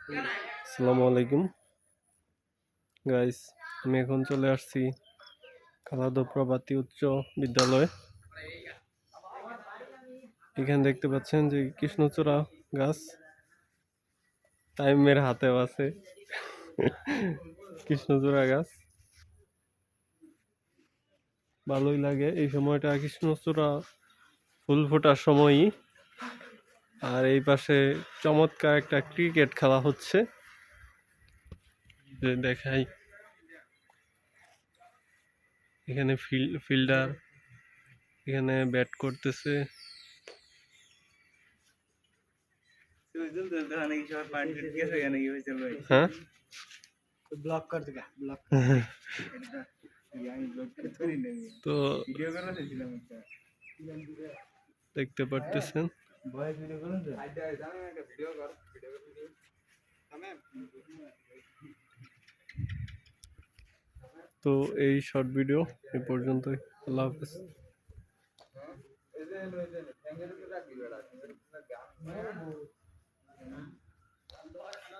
আসসালামু আলাইকুম গাইস, আমি এখন চলে আসছি খালাদো প্রভাতী উচ্চ বিদ্যালয়ে। এখানে দেখতে পাচ্ছেন যে কৃষ্ণচূড়া গাছ টাইমের হাতেও আছে। কৃষ্ণচূড়া গাছ ভালোই লাগে এই সময়টা, কৃষ্ণচূড়া ফুল ফোটার সময়ই। আর এই পাশে চমৎকার একটা ক্রিকেট খেলা হচ্ছে, যে দেখাই। এখানে ফিল্ডার এখানে ব্যাট করতেছে। হ্যাঁ, তো দেখতে পারতেছেন। তো এই শর্ট ভিডিও এ পর্যন্তই। আল্লাহ হাফেজ।